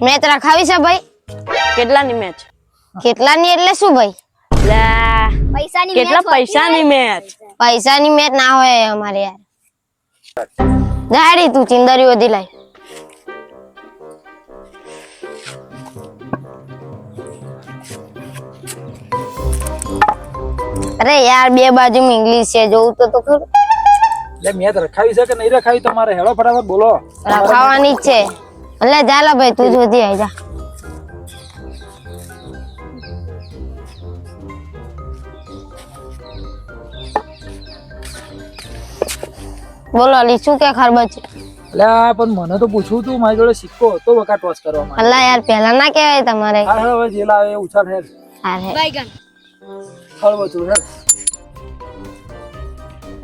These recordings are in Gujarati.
મેચ રખાવી છે ભાઈ? કેટલાની મેચ? કેટલાની એટલે શું ભાઈ? પૈસાની કેટલા પૈસાની મેચ? પૈસાની મેચ ના હોય અમારે યાર. જાડી તું ચિંદરી વધી લાય. અરે યાર બે બાજુ ઇંગ્લિશ છે જોવું તો ખરું. એટલે મેચ રખાવી છે કે નહીં રખાવી તમારે? હેડો ફટાફટ બોલો. રખાવાની જ છે. એટલે ચાલો ભાઈ તું જોતી આઈ જા. બોલો અલી શું કે ખરબચ? એટલે પણ મને તો પૂછવું તું, મારી જોડે સિક્કો હતો બકા ટોસ કરવા માટે. અલ્લા યાર પહેલા ના કહેવાય તમારે. હા હવે જે લાવે ઉછાળ હેડ. હા હે બાઈગન ખળબચું હેડ.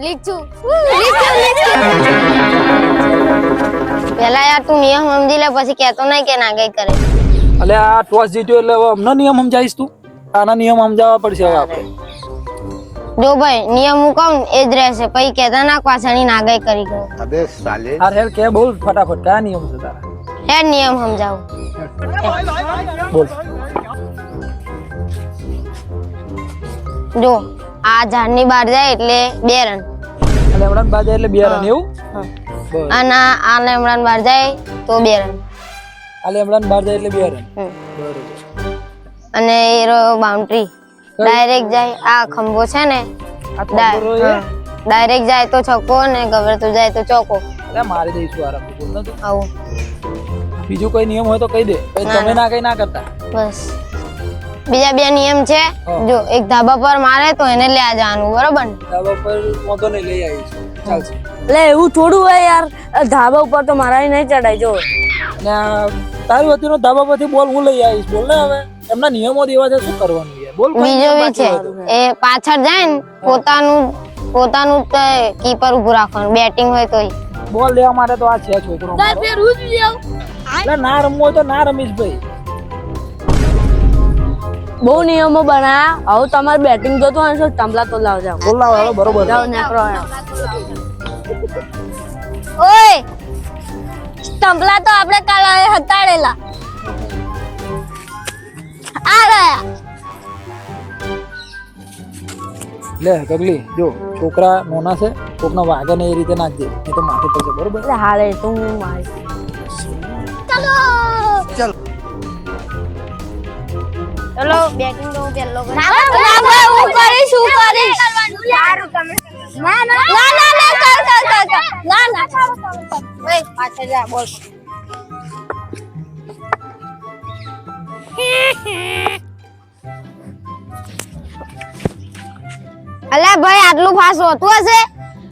લીચું પેલા યાર તું નિયમ સમજી લે પછી કેતો નહીં કે ના ગઈ કરે. એટલે આ ટોસ જીત્યો એટલે હવે અમને નિયમ સમજાવીશ તું? આના નિયમ સમજાવવા પડશે હવે આપણે. જો ભાઈ નિયમ હું કહું એ જ રહેશે પછી કેતા ના પાછળની નાગાઈ કરી ગયો. अबे साले હા હેડ કે બોલ ફટાફટ, કયા નિયમ છે તારા? હે નિયમ સમજાવું. બોલ. જો આ ઝાડની બહાર જાય એટલે 2 રન એટલે હમણાં બાજે એટલે 2 રન એવું? બસ. અને આ લેમડાન બહાર જાય તો 2 રન. આ લેમડાને બહાર જાય એટલે 2 રન. હમ. બરોબર. અને એરો બાઉન્ડ્રી ડાયરેક્ટ જાય આ ખંભો છે ને આ ખબર હોય એ? ડાયરેક્ટ જાય તો છક્કો ને ગવરતું જાય તો ચોકો. એટલે મારી દઈશું આરામ બોલ ને તું. આવું બીજું કોઈ નિયમ હોય તો કહી દે. પછી ના, તમે ના કઈ ના કરતા. બસ. બીજા 2 નિયમ છે. હા. જો એક ધાબા પર મારે તો એને લઈ જવાનું બરોબર ને? ધાબા પર મોઢો નહીં લઈ આવીશું. ચાલશે. એટલે એવું થોડું હોય યાર, ધાબા ઉપર તો મારા નહીં ચડાય. જો અને આ તારી વતીનો ધાબા પરથી બોલ હું લઈ આવીશ. બોલ ને હવે એમના નિયમો દેવા છે, શું કરવાનું યાર? બોલ. કોઈ બીજો નિયમ બી છે બાકી એ પાછળ જાય ને પોતાનું કીપર ઉભું રાખવાનું બેટિંગ હોય તોય. બોલ લેવા માટે તો આ છે છોકરો મારો. એટલે ના રમવું હોય તો ના રમીશ ભાઈ. બહુ નિયમો બનાયા. હવે તમારે બેટિંગ જોતું હોય તો તંબલા તો લાવ જાવ. બોલ લાવ હવે બરોબર. જાવ નેકરો. ઓય સ્ટમ્પલા તો આપણે કાલે હતાડેલા આ રહ્યા. લે ગગલી જો છોકરા નોના છે, કોકના વાગે ને એ રીતે નાખજે, નહીં તો માથે પડશે. બરોબર. એટલે હાલે તો હું મારી. ચલો બેટિંગ તો હું પહેલો કરું. હું કરીશ સારું તમે ના ના ના ના કર ના ના ઓય પાછળ જા બોલ. અલ્યા ભાઈ આટલું ફાસ્ટ હોતું હશે?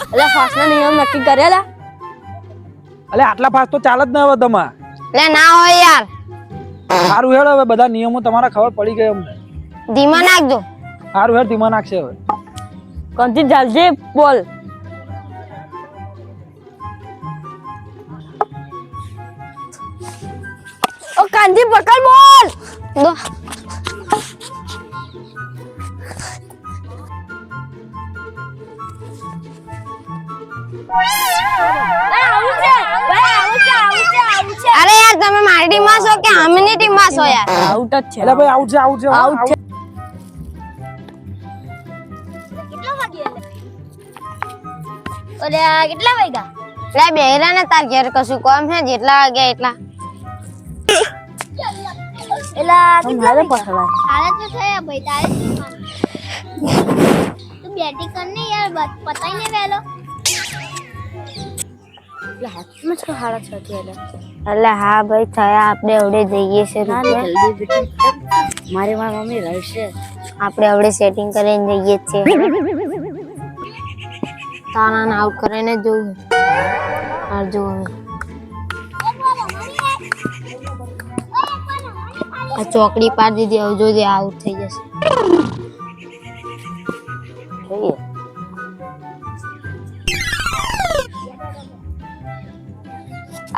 એટલે ફાસ્ટના નિયમ નક્કી કરેલા. એટલે આટલા ફાસ્ટ તો ચાલે જ ને હવે તમારે. એટલે ના હોય યાર. સારું હેડ, હવે બધા નિયમો તમારા ખબર પડી ગઈ અમને. ધીમા નાખજો. સારું હેડ, ધીમા નાખશે હવે. કંથી જલ્દી બોલ. ઓ કાંધી પકડ બોલ. દો અરે યાર તમે મારી ટીમમાં છો કે આમની ટીમમાં છો યાર? આઉટ જ છે. એટલે ભાઈ આઉટ છે, આઉટ છે, આઉટ છે. અરે આ કેટલા વાગ્યા? લે બેહરા ને તાર ઘેર કશું કામ છે જેટલા વાગ્યા એટલા. એલા મારે પકડાય. તારે તો થયા ભાઈ તારે તું બેટિંગ કર ને યાર પતાઈ ને વેલો એટલે હાથમાં જ હાડા છ થયેલા. એટલે હા ભાઈ થયા આપણે આવડે જઈએ છે મારી મમ્મી રહેશે. આપણે આવડે સેટિંગ કરીને જઈએ જ છે. તારાને આઉટ કરીને જ જોવું. હાર જો હવે આ ચોકડી પાડી દીધી, હવે જોજે આઉટ થઈ જશે. જોઈએ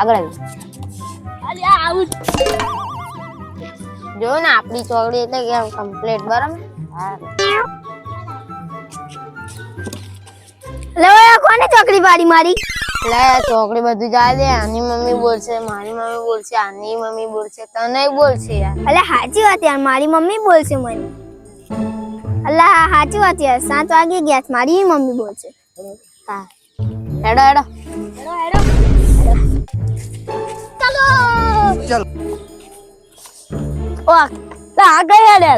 આગળ આવી અરે આઉટ જો ને આપણી ચોકડી એટલે કે કમ્પ્લીટ બરાબર. લે કોને ચોકડી પાડી મારી? લે ચોકડી બધું જાય દે આની મમ્મી બોલશે મારી મમ્મી બોલશે આની મમ્મી બોલશે તને બોલશે યાર અલે સાચી વાત યાર મારી મમ્મી બોલશે મને અલ્લા સાચી વાત યાર 7 વાગે ગયા છે, મારી મમ્મી બોલશે. હા હેડો હેડો ઓ આ કઈ હેડે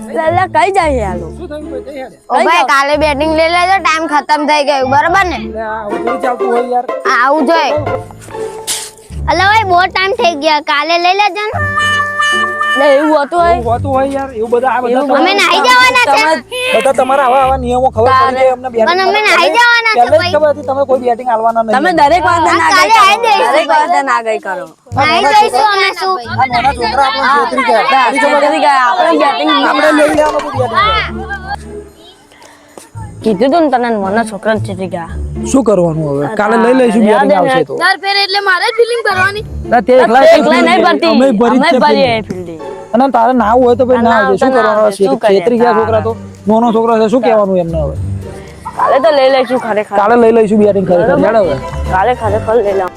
લે લે કઈ જાય યાર શું થયું ભાઈ જઈ હેડે ઓ ભાઈ કાલે બેટિંગ લઈ લેજો ટાઈમ ખતમ થઈ ગયો બરાબર ને એટલે આ આવું થોડી ચાલતું હોય યાર આવું જોઈએ અલ્લા ભાઈ બહુ ટાઈમ થઈ ગયા, કાલે લઈ લેજો ને. લે એવું હતું હોય એવું હોતું હોય યાર એવું બધા આ બધા અમે નાહી જવાના છે બધા તમારા આવા નિયમો ખબર પડી જાય અમને બેટિંગ પણ અમે નાહી જવાના છે પહેલે જ ખબર હતી તમે કોઈ બેટિંગ આલવાના નહીં તમે દરેક વાત ના કાલે ગઈ આવી જઈશું. દરેક વાત ના ગઈ કરો નાહી જઈશું અમે શું આ નાના છોકરા આપણને છેતરી ગયા આપણે બેટિંગ આપણે લઈ લેવાનું બધું બેટિંગ કીધું તું ને તને મને છોકરા જ ચીતી ગયા શું કરવાનું હવે કાલે લઈ લઈશું બેટિંગ આવશે તો દર ફેર એટલે મારે જ ફિલ્ડિંગ કરવાની ના તે એકલા એકલા નહીં ભરતી અમે ભરી જ છે ભરીએ ફિલ્ડિંગ. ફિલ્ડિંગ અને તારે ના હોય તો ભાઈ ના ના આવજે શું આવતા ના કરવાનું આવજે, શું કરીએ છેતરી ગયા છોકરા તો નાનો છોકરો છે શું કહેવાનું એમને હવે કાલે તો લઈ લઈશું ખરેખર કાલે લઈ લઈશું બેટિંગ ખરેખર યાર હવે કાલે ખરેખર લઈ લઉં